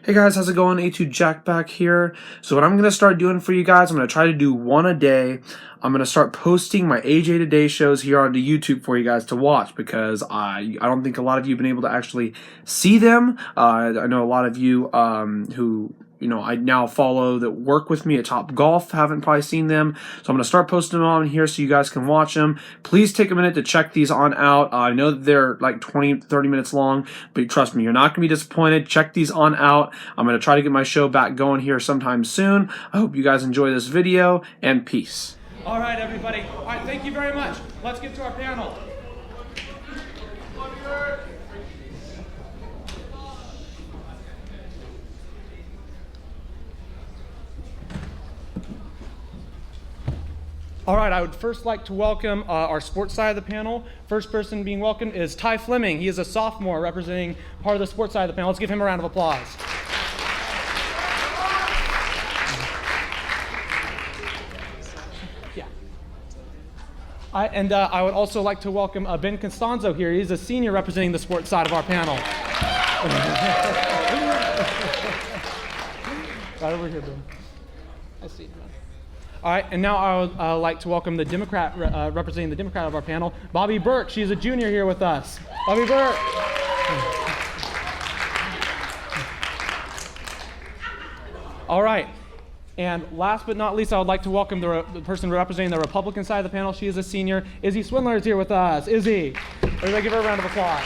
Hey guys, how's it going? A2 Jack back here. So what I'm going to start doing for you guys, I'm going to try to do one a day. I'm going to start posting my AJ Today shows here onto YouTube for you guys to watch because I don't think a lot of you have been able to actually see them. I know a lot of you who I now follow that work with me at Top Golf haven't probably seen them. So I'm going to start posting them on here so you guys can watch them. Please take a minute to check these on out. I know that they're like 20, 30 minutes long, but trust me, you're not going to be disappointed. Check these on out. I'm going to try to get my show back going here sometime soon. I hope you guys enjoy this video, and peace. All right, everybody. All right, thank you very much. Let's get to our panel. All right, I would first like to welcome our sports side of the panel. First person being welcomed is Ty Fleming. He is a sophomore representing part of the sports side of the panel. Let's give him a round of applause. Yeah. I would also like to welcome Ben Costanzo here. He's a senior representing the sports side of our panel. Right over here, Ben. I see you, man. All right, and now I would like to welcome the Democrat, representing the Democrat of our panel, Bobby Burke. She's a junior here with us. Bobby Burke. All right, and last but not least, I would like to welcome the person representing the Republican side of the panel. She is a senior. Izzy Swindler is here with us. Izzy, everybody give her a round of applause.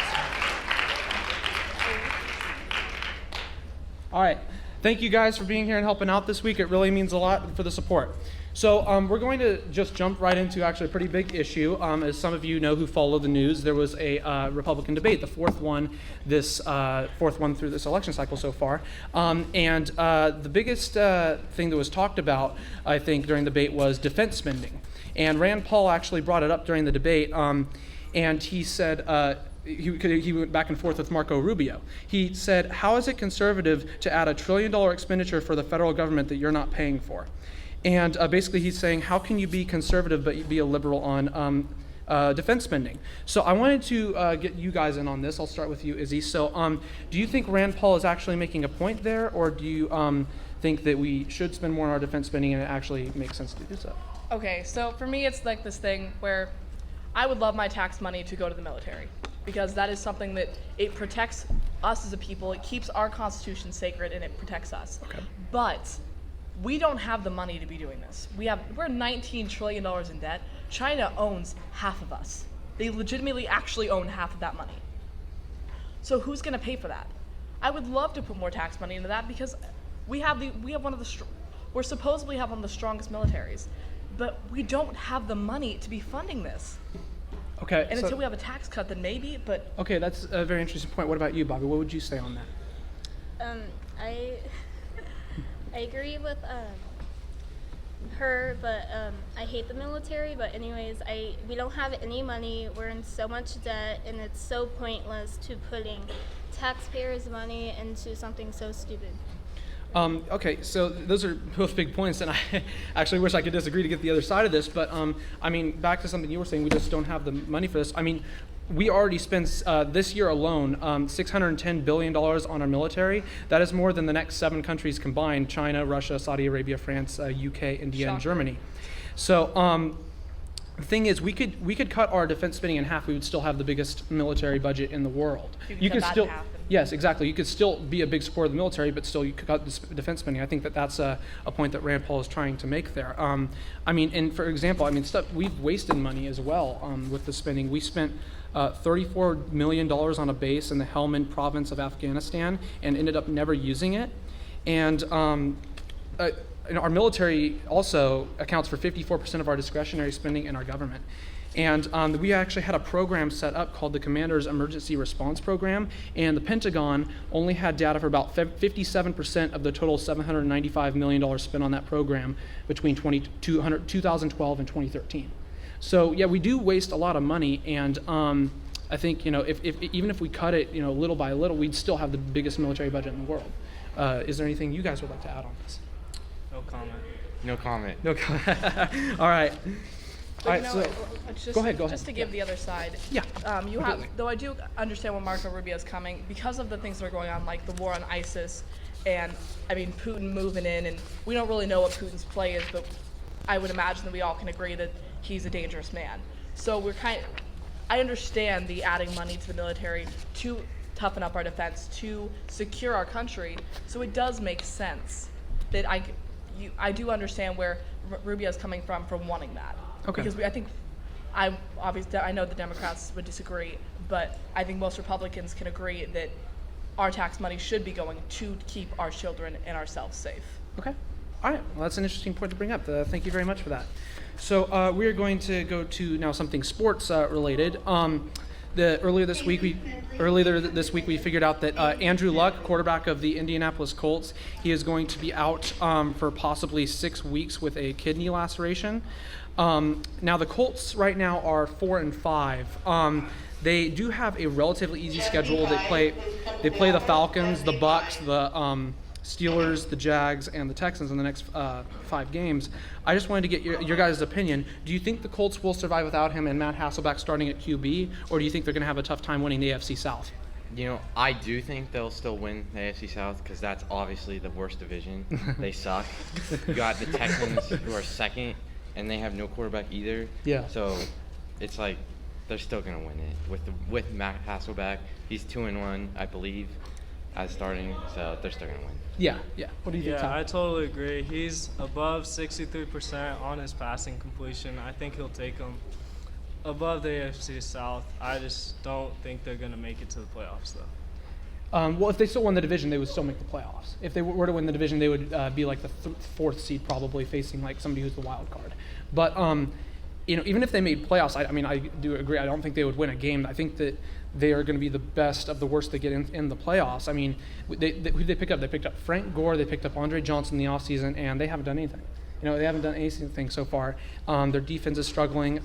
All right. Thank you guys for being here and helping out this week. It really means a lot for the support. So we're going to just jump right into actually a pretty big issue. As some of you know who follow the news, there was a Republican debate, the fourth one through this election cycle so far. The biggest thing that was talked about, I think, during the debate was defense spending. And Rand Paul actually brought it up during the debate, and he said, he went back and forth with Marco Rubio. He said, how is it conservative to add $1 trillion expenditure for the federal government that you're not paying for? And basically he's saying, how can you be conservative but be a liberal on defense spending? So I wanted to get you guys in on this. I'll start with you, Izzy. So do you think Rand Paul is actually making a point there, or do you think that we should spend more on our defense spending and it actually makes sense to do so? Okay, so for me it's like this thing where I would love my tax money to go to the military, because that is something that it protects us as a people. It keeps our Constitution sacred and it protects us. Okay. But we don't have the money to be doing this. We're $19 trillion in debt. China owns half of us. They legitimately actually own half of that money. So who's going to pay for that? I would love to put more tax money into that, because we supposedly have one of the strongest militaries, but we don't have the money to be funding this. Okay. And until we have a tax cut, then maybe, but... Okay, that's a very interesting point. What about you, Bobby? What would you say on that? I agree with her, but I hate the military. But anyways, we don't have any money. We're in so much debt, and it's so pointless to putting taxpayers' money into something so stupid. Okay, so those are both big points, and I actually wish I could disagree to get the other side of this, but I mean, back to something you were saying, we just don't have the money for this. I mean, we already spent, this year alone, $610 billion on our military. That is more than the next 7 countries combined: China, Russia, Saudi Arabia, France, UK, India, and Germany. So the thing is, we could cut our defense spending in half. We would still have the biggest military budget in the world. You could still, yes, exactly. You could still be a big supporter of the military, but still you could cut the defense spending. I think that's a point that Rand Paul is trying to make there. I mean, and for example, I mean, we've wasted money as well with the spending. We spent $34 million on a base in the Helmand province of Afghanistan and ended up never using it. And our military also accounts for 54% of our discretionary spending in our government. And we actually had a program set up called the Commander's Emergency Response Program, and the Pentagon only had data for about 57% of the total $795 million spent on that program between 2012 and 2013. So yeah, we do waste a lot of money, and I think if even if we cut it little by little, we'd still have the biggest military budget in the world. Is there anything you guys would like to add on this? No comment. No comment. No comment. All right. All right, so go ahead. Just to give the other side. Yeah. Though I do understand where Marco Rubio is coming, because of the things that are going on, like the war on ISIS and I mean Putin moving in, and we don't really know what Putin's play is, but I would imagine that we all can agree that he's a dangerous man. So I understand the adding money to the military to toughen up our defense, to secure our country. So it does make sense that I do understand where Rubio's coming from wanting that. Okay. Because I know the Democrats would disagree, but I think most Republicans can agree that our tax money should be going to keep our children and ourselves safe. Okay. All right. Well, that's an interesting point to bring up. Thank you very much for that. So we are going to go to now something sports related. Earlier this week we figured out that Andrew Luck, quarterback of the Indianapolis Colts, he is going to be out for possibly 6 weeks with a kidney laceration. Now the Colts right now are 4-5. They do have a relatively easy schedule. They play the Falcons, the Bucks, the Steelers, the Jags, and the Texans in the next 5 games. I just wanted to get your guys' opinion. Do you think the Colts will survive without him and Matt Hasselbeck starting at QB, or do you think they're going to have a tough time winning the AFC South? I do think they'll still win the AFC South because that's obviously the worst division. They suck. You got the Texans who are second, and they have no quarterback either. Yeah. So it's like they're still gonna win it with Matt Hasselbeck. He's 2-1, I believe, as starting. So they're still gonna win. Yeah. What do you think, Yeah, Tom? I totally agree. He's above 63% on his passing completion. I think he'll take him above the AFC South. I just don't think they're going to make it to the playoffs, though. Well, if they still won the division, they would still make the playoffs. If they were to win the division, they would be like the 4th seed, probably facing like somebody who's the wild card. But even if they made playoffs, I do agree. I don't think they would win a game. I think that they are going to be the best of the worst to get in the playoffs. I mean, who did they pick up? They picked up Frank Gore. They picked up Andre Johnson in the offseason, and they haven't done anything. They haven't done anything so far. Their defense is struggling.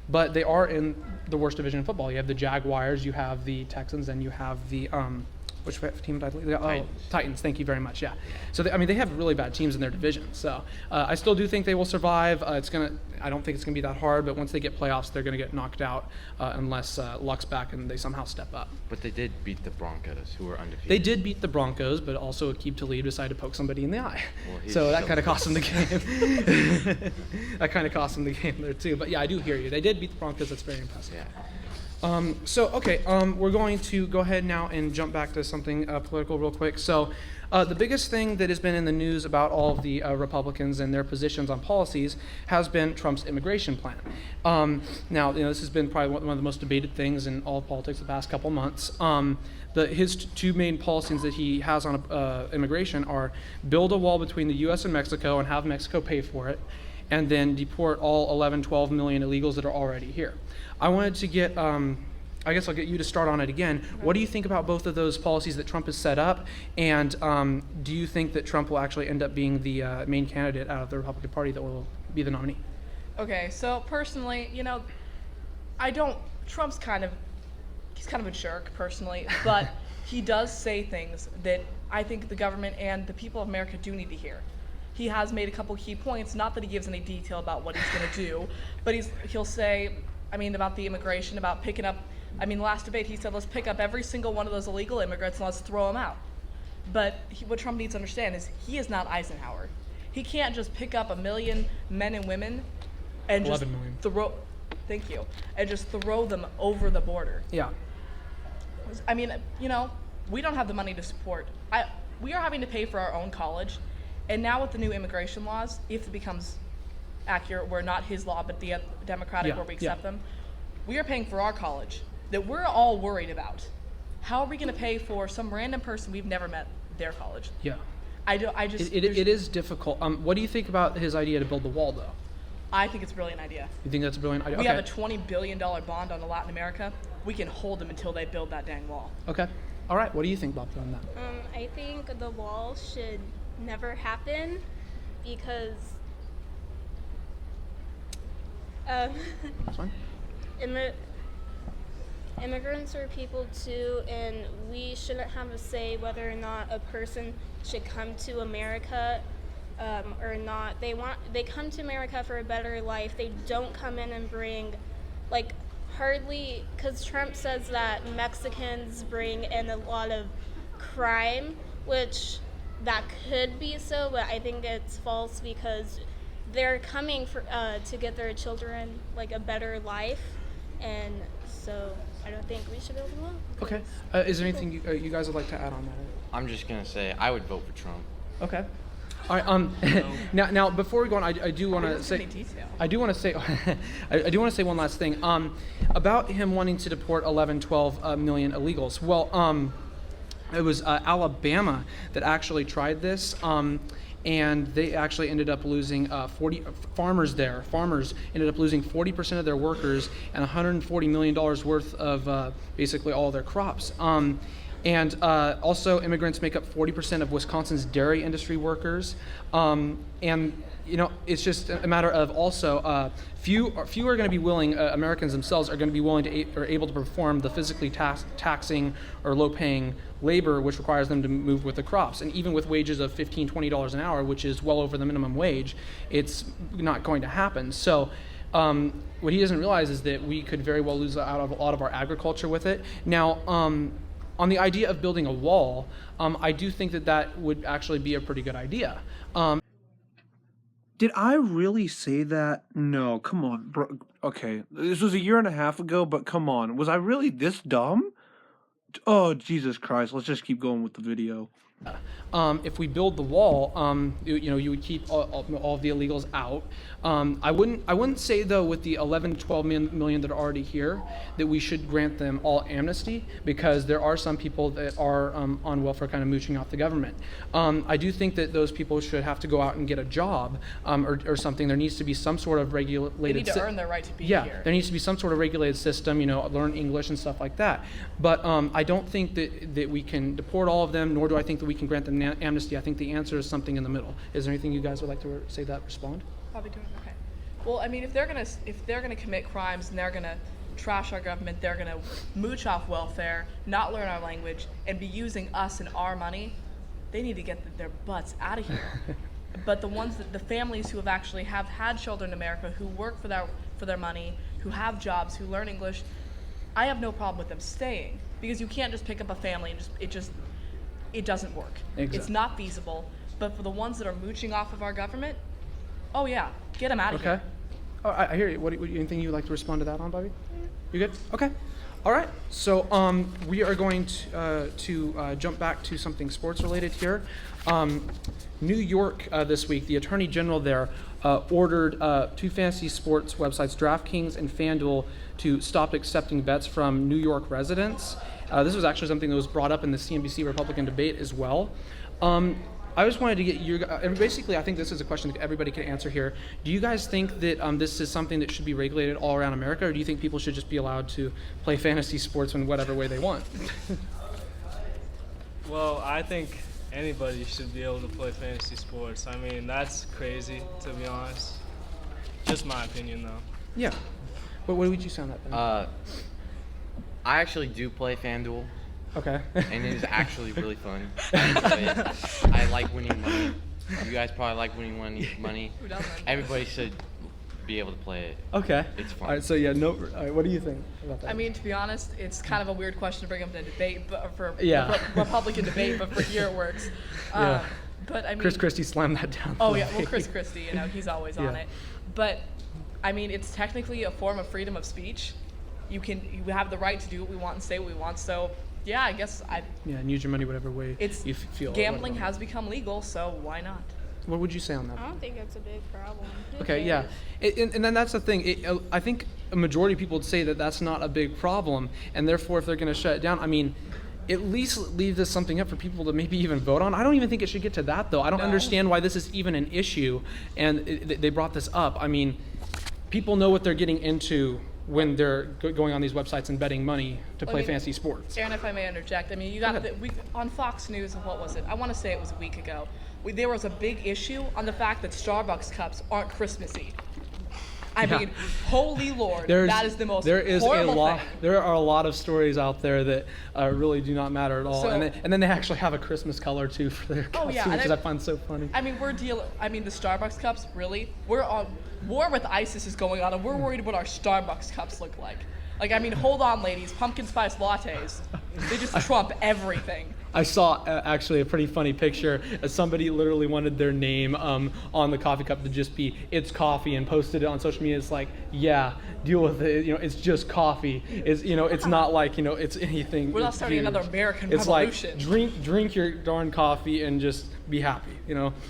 But they are in the worst division in football. You have the Jaguars, you have the Texans, and you have the which team did I believe? Titans. Thank you very much. Yeah. So they have really bad teams in their division. So I still do think they will survive. I don't think it's gonna be that hard. But once they get playoffs, they're gonna get knocked out unless Luck's back and they somehow step up. But they did beat the Broncos, who were undefeated. They did beat the Broncos, but also Aqib Talib decided to poke somebody in the eye. Well, So that kind of cost them the game. That kind of cost them the game there too. But yeah, I do hear you. They did beat the Broncos. That's very impressive. Yeah. We're going to go ahead now and jump back to something political real quick. So the biggest thing that has been in the news about all of the Republicans and their positions on policies has been Trump's immigration plan. Now, this has been probably one of the most debated things in all of politics the past couple months. His 2 main policies that he has on immigration are build a wall between the U.S. and Mexico and have Mexico pay for it, and then deport all 12 million illegals that are already here. I wanted to get, I guess I'll get you to start on it again. What do you think about both of those policies that Trump has set up? And do you think that Trump will actually end up being the main candidate out of the Republican Party that will be the nominee? Okay, so personally, Trump's kind of a jerk personally, but he does say things that I think the government and the people of America do need to hear. He has made a couple key points, not that he gives any detail about what he's going to do, but he'll say, about the immigration, about picking up, last debate he said, let's pick up every single one of those illegal immigrants and let's throw them out. But what Trump needs to understand is he is not Eisenhower. He can't just pick up 1 million men and women and just 11 million. throw them over the border. Yeah. We don't have the money to support. We are having to pay for our own college, and now with the new immigration laws, if it becomes accurate, we're not his law, but the Democratic, where we accept them, we are paying for our college that we're all worried about. How are we going to pay for some random person we've never met their college? Yeah. It is difficult. What do you think about his idea to build the wall, though? I think it's a brilliant idea. You think that's a brilliant idea? We have a $20 billion bond on Latin America. We can hold them until they build that dang wall. Okay. All right. What do you think, Bob, on that? I think the wall should never happen because That's fine. immigrants are people too, and we shouldn't have a say whether or not a person should come to America or not. They come to America for a better life. They don't come in and bring hardly, because Trump says that Mexicans bring in a lot of crime, which that could be so, but I think it's false because they're coming for to get their children like a better life, and so I don't think we should build a wall. Okay. Is there anything you guys would like to add on that? I'm just gonna say I would vote for Trump. Okay. All right. Now before we go on, I do want to say. Any detail. I do want to say. I do want to say one last thing. About him wanting to deport 12 million illegals. Well, it was Alabama that actually tried this. And they actually ended up losing 40 farmers there. Farmers ended up losing 40% of their workers and $140 million worth of basically all their crops. And also, immigrants make up 40% of Wisconsin's dairy industry workers. And you know, it's just a matter of also few are going to be willing. Americans themselves are going to be willing to or able to perform the physically taxing or low-paying labor, which requires them to move with the crops. And even with wages of $15, $20 an hour, which is well over the minimum wage, it's not going to happen. So. What he doesn't realize is that we could very well lose out of a lot of our agriculture with it. Now, on the idea of building a wall, I do think that would actually be a pretty good idea. Did I really say that? No, come on, bro. Okay, this was a year and a half ago, but come on. Was I really this dumb? Oh, Jesus Christ. Let's just keep going with the video. If we build the wall, you would keep all of the illegals out. I wouldn't say though with the 11 to 12 million that are already here that we should grant them all amnesty, because there are some people that are on welfare kind of mooching off the government. I do think that those people should have to go out and get a job or something. There needs to be some sort of regulated. They need to earn their right to be here. There needs to be some sort of regulated system. Learn English and stuff like that. But I don't think that we can deport all of them, nor do I think that we can grant them amnesty. I think the answer is something in the middle. Is there anything you guys would like to say that respond? Probably doing okay. Well, I mean, if they're gonna commit crimes and they're gonna trash our government, they're gonna mooch off welfare, not learn our language, and be using us and our money, they need to get their butts out of here. But the families who have had children in America, who work for their money, who have jobs, who learn English, I have no problem with them staying, because you can't just pick up a family and it doesn't work. Exactly. It's not feasible. But for the ones that are mooching off of our government, oh yeah, get them out of here. Okay. Oh, I hear you. Anything you would like to respond to that on, Bobby? You good? Okay. All right. So we are going to jump back to something sports related here. New York this week, the Attorney General there ordered two fantasy sports websites, DraftKings and FanDuel, to stop accepting bets from New York residents. This was actually something that was brought up in the CNBC Republican debate as well. I just wanted to get your, and basically I think this is a question that everybody can answer here. Do you guys think that this is something that should be regulated all around America, or do you think people should just be allowed to play fantasy sports in whatever way they want? Well, I think anybody should be able to play fantasy sports. I mean, that's crazy, to be honest. Just my opinion, though. Yeah. What would you say on that, Ben? I actually do play FanDuel, Okay. and it is actually really fun. I enjoy it. I like winning money. You guys probably like winning money. Who doesn't? Everybody should be able to play it. Okay. It's fun. All right. So yeah. No. All right, what do you think about that? I mean, to be honest, it's kind of a weird question to bring up in a debate, but for Yeah. Republican debate, but for here it works. Yeah. But I mean, Chris Christie slammed that down. oh yeah, well Chris Christie, he's always on Yeah. it. But I mean, it's technically a form of freedom of speech. You have the right to do what we want and say what we want. So yeah, I guess Yeah, and use your money whatever way you feel. gambling has become legal, so why not? What would you say on that? I don't think it's a big problem. Who Okay, yeah. cares? And then that's the thing. I think a majority of people would say that that's not a big problem, and therefore if they're going to shut it down, I mean, at least leave this something up for people to maybe even vote on. I don't even think it should get to that, though. I don't understand why this is even an issue, and they brought this up. I mean, people know what they're getting into when they're going on these websites and betting money to play fantasy sports. Aaron, if I may interject, I mean, you got on Fox News, what was it? I want to say it was a week ago. There was a big issue on the fact that Starbucks cups aren't Christmassy. I mean, holy Lord, that is the most horrible thing. There are a lot of stories out there that really do not matter at all, So- and then they actually have a Christmas color too for their costumes, and which I find so funny. I mean, the Starbucks cups, really? We're on war with ISIS is going on, and we're worried what our Starbucks cups look like. Like, I mean, hold on, ladies. Pumpkin spice lattes, they just trump everything. I saw actually a pretty funny picture. Somebody literally wanted their name on the coffee cup to just be "It's coffee" and posted it on social media. It's like, yeah, deal with it. You know, it's just coffee. It's it's not like it's anything. We're not starting huge. another American It's revolution. like drink your darn coffee and just be happy.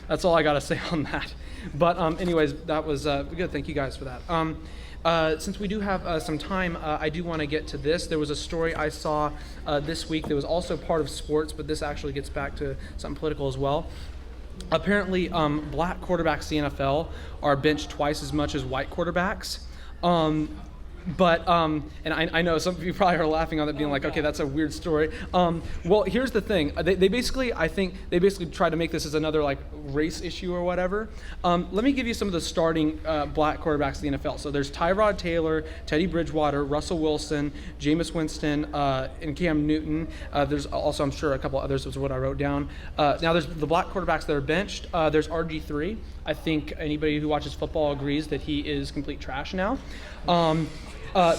That's all I gotta say on that. But anyways, that was good. Thank you guys for that. Since we do have some time, I do want to get to this. There was a story I saw this week that was also part of sports, but this actually gets back to something political as well. Apparently, black quarterbacks in the NFL are benched twice as much as white quarterbacks. And I know some of you probably are laughing on that, being like, okay, that's a weird story. Well, here's the thing. They basically, I think, try to make this as another like race issue or whatever. Let me give you some of the starting black quarterbacks in the NFL. So there's Tyrod Taylor, Teddy Bridgewater, Russell Wilson, Jameis Winston, and Cam Newton. There's also, I'm sure, a couple others was what I wrote down. Now there's the black quarterbacks that are benched. There's RG3. I think anybody who watches football agrees that he is complete trash now.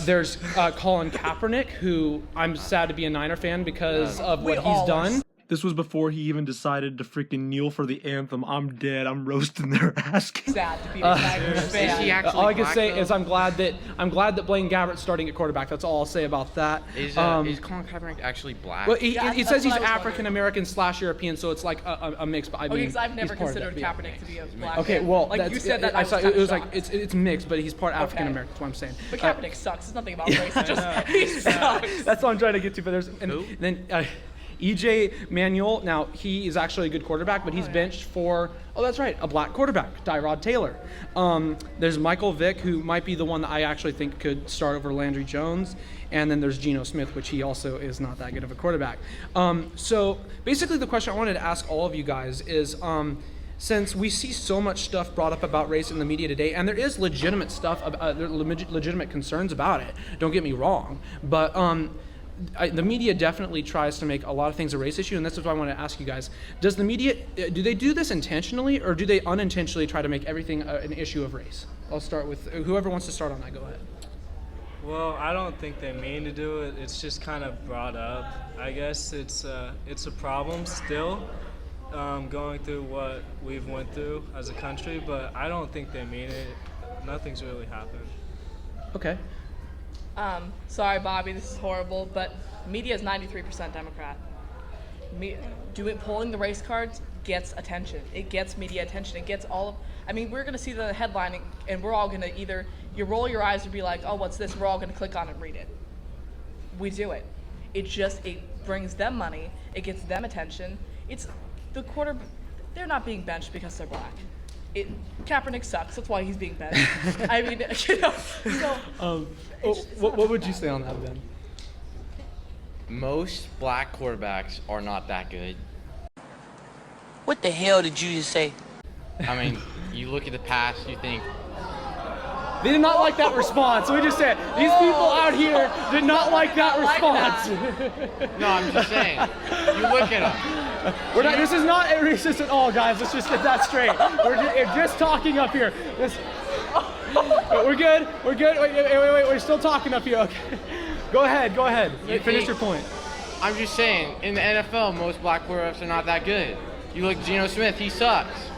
There's Colin Kaepernick, who I'm sad to be a Niner fan because of what he's done. This was before he even decided to freaking kneel for the anthem. I'm dead. I'm roasting their ass. Sad to be a Niners Is fan. he actually All I can black, say though? is I'm glad that Blaine Gabbert's starting at quarterback. That's all I'll say about that. Is Colin Kaepernick actually black? Well, Yeah, he that's says he's what I was African American / European, so it's like a mix. But I mean, Because I've never he's part of considered that, yeah. Kaepernick to be a black Okay, man. well, like that's, you said that I I saw, was it was kinda like shocked. it's mixed, but he's part African American. That's what I'm saying. But Kaepernick sucks. It's nothing about race. It's just he sucks. That's what I'm trying to get to. But Who? then EJ Manuel. Now he is actually a good quarterback, but he's benched for that's right, a black quarterback, Tyrod Taylor. There's Michael Vick, who might be the one that I actually think could start over Landry Jones, and then there's Geno Smith, which he also is not that good of a quarterback. So basically, the question I wanted to ask all of you guys is. Since we see so much stuff brought up about race in the media today, and there is legitimate stuff, there are legitimate concerns about it, don't get me wrong, but the media definitely tries to make a lot of things a race issue, and this is what I want to ask you guys. Does the media, do they do this intentionally, or do they unintentionally try to make everything an issue of race? I'll start with whoever wants to start on that, go ahead. Well, I don't think they mean to do it. It's just kind of brought up. I guess it's a problem still. Going through what we've went through as a country, but I don't think they mean it. Nothing's really happened. Okay. Sorry, Bobby, this is horrible, but media is 93% Democrat. Pulling the race cards gets attention. It gets media attention. It gets we're going to see the headline, and we're all going to either, you roll your eyes or be like, oh, what's this? We're all going to click on it and read it. We do it. It brings them money. It gets them attention. They're not being benched because they're black. Kaepernick sucks. That's why he's being benched. I mean, so. What would you say on that, Ben? Most black quarterbacks are not that good. What the hell did you just say? I mean, you look at the past, you think, They did not like that response. We just said, these people out here did not like that response. no, I'm just saying, you look at them. This is not racist at all, guys. Let's just get that straight. We're just talking up here. We're good. Wait. We're still talking up here. Okay. Go ahead. Finish your point. I'm just saying, in the NFL, most black quarterbacks are not that good. You look at Geno Smith, he sucks.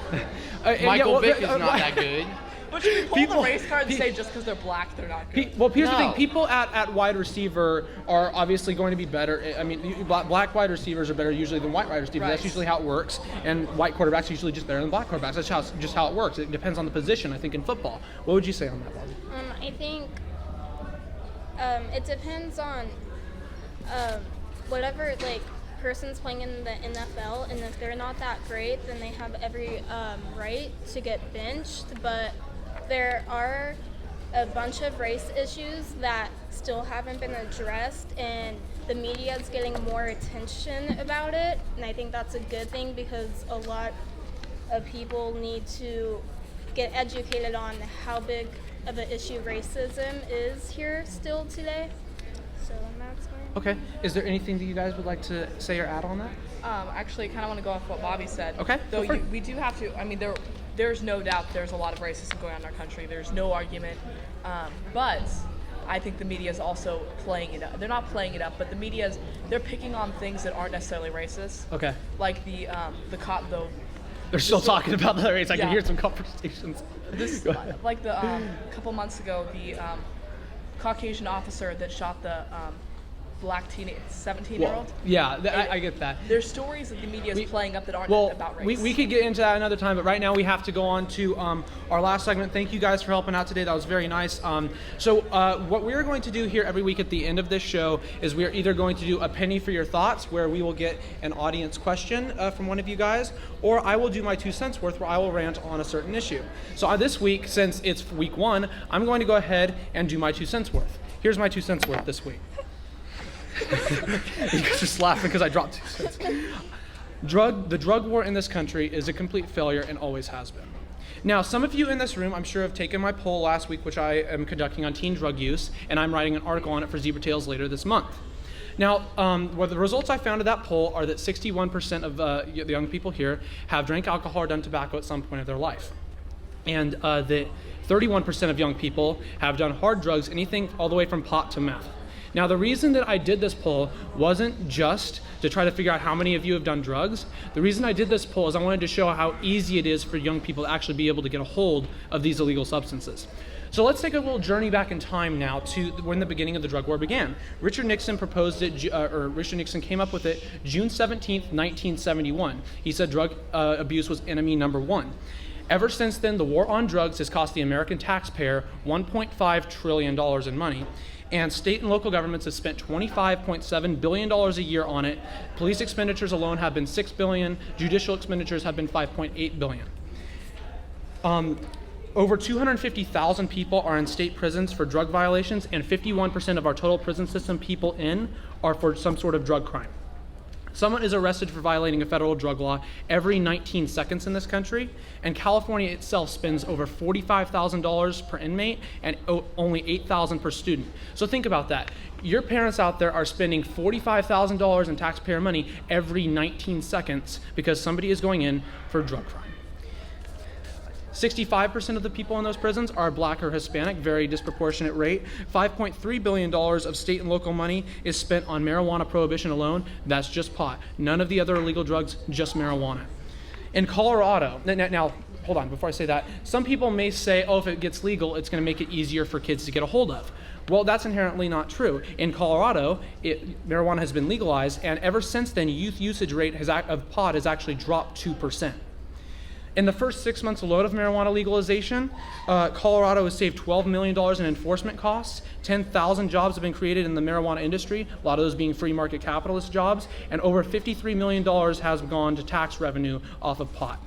Michael Vick is not that good. But you can pull the race card and say just because they're black, they're not good. Well, here's the thing. No. People at wide receiver are obviously going to be better. I mean, black wide receivers are better usually than white wide receivers. Right. That's usually how it works. And white quarterbacks are usually just better than black quarterbacks. That's just how it works. It depends on the position, I think, in football. What would you say on that, Bobby? I think it depends on whatever person's playing in the NFL, and if they're not that great, then they have every right to get benched. But there are a bunch of race issues that still haven't been addressed, and the media is getting more attention about it, and I think that's a good thing because a lot of people need to get educated on how big of an issue racism is here still today. So that's my Okay. Is there anything that you guys would like to say or add on that? Actually, I kind of want to go off what Bobby said. Okay, Though go for it. we do have to. I mean, there's no doubt there's a lot of racism going on in our country. There's no argument. But I think the media is also playing it up. They're not playing it up, but the they're picking on things that aren't necessarily racist. Okay. Like the They're still talking about the race. I can Yeah. hear some conversations. this like the couple months ago, the Caucasian officer that shot the black 17-year-old. Yeah, I get that. There's stories that the media is playing up that aren't Well, about race. we could get into that another time, but right now we have to go on to our last segment. Thank you guys for helping out today. That was very nice. So what we're going to do here every week at the end of this show is we are either going to do a penny for your thoughts, where we will get an audience question from one of you guys, or I will do my 2 cents worth, where I will rant on a certain issue. So this week, since it's week 1, I'm going to go ahead and do my 2 cents worth. Here's my 2 cents worth this week. You guys just laughing because I dropped 2 cents. The drug war in this country is a complete failure and always has been. Now, some of you in this room, I'm sure, have taken my poll last week, which I am conducting on teen drug use, and I'm writing an article on it for Zebra Tales later this month. Now, the results I found of that poll are that 61% of the young people here have drank alcohol or done tobacco at some point of their life. And that 31% of young people have done hard drugs, anything all the way from pot to meth. Now, the reason that I did this poll wasn't just to try to figure out how many of you have done drugs. The reason I did this poll is I wanted to show how easy it is for young people to actually be able to get a hold of these illegal substances. So let's take a little journey back in time now to when the beginning of the drug war began. Richard Nixon proposed it, Richard Nixon came up with it June 17th, 1971. He said drug abuse was enemy number 1. Ever since then, the war on drugs has cost the American taxpayer $1.5 trillion in money. And state and local governments have spent $25.7 billion a year on it. Police expenditures alone have been $6 billion. Judicial expenditures have been $5.8 billion. Over 250,000 people are in state prisons for drug violations, and 51% of our total prison system people in are for some sort of drug crime. Someone is arrested for violating a federal drug law every 19 seconds in this country, and California itself spends over $45,000 per inmate and only $8,000 per student. So think about that. Your parents out there are spending $45,000 in taxpayer money every 19 seconds because somebody is going in for drug crime. 65% of the people in those prisons are Black or Hispanic, very disproportionate rate. $5.3 billion of state and local money is spent on marijuana prohibition alone. That's just pot. None of the other illegal drugs, just marijuana. In Colorado, now hold on, before I say that, some people may say, oh, if it gets legal, it's going to make it easier for kids to get a hold of. Well, that's inherently not true. In Colorado, marijuana has been legalized, and ever since then, youth usage rate of pot has actually dropped 2%. In the first 6 months alone of marijuana legalization, Colorado has saved $12 million in enforcement costs. 10,000 jobs have been created in the marijuana industry, a lot of those being free market capitalist jobs, and over $53 million has gone to tax revenue off of pot.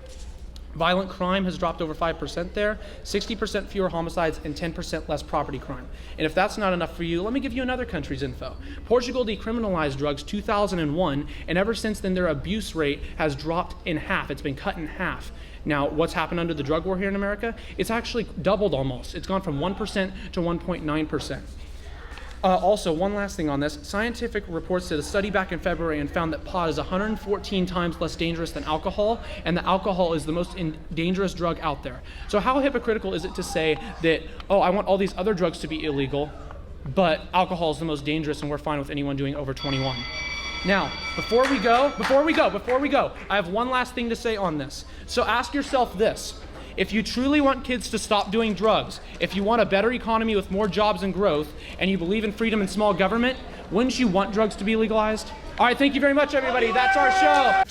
Violent crime has dropped over 5% there, 60% fewer homicides, and 10% less property crime. And if that's not enough for you, let me give you another country's info. Portugal decriminalized drugs 2001, and ever since then their abuse rate has dropped in half. It's been cut in half. Now, what's happened under the drug war here in America? It's actually doubled almost. It's gone from 1% to 1.9%. Also, one last thing on this. Scientific Reports did a study back in February and found that pot is 114 times less dangerous than alcohol, and that alcohol is the most dangerous drug out there. So how hypocritical is it to say that, oh, I want all these other drugs to be illegal, but alcohol is the most dangerous and we're fine with anyone doing over 21? Now, before we go, I have one last thing to say on this. So ask yourself this. If you truly want kids to stop doing drugs, if you want a better economy with more jobs and growth, and you believe in freedom and small government, wouldn't you want drugs to be legalized? All right, thank you very much, everybody. That's our show.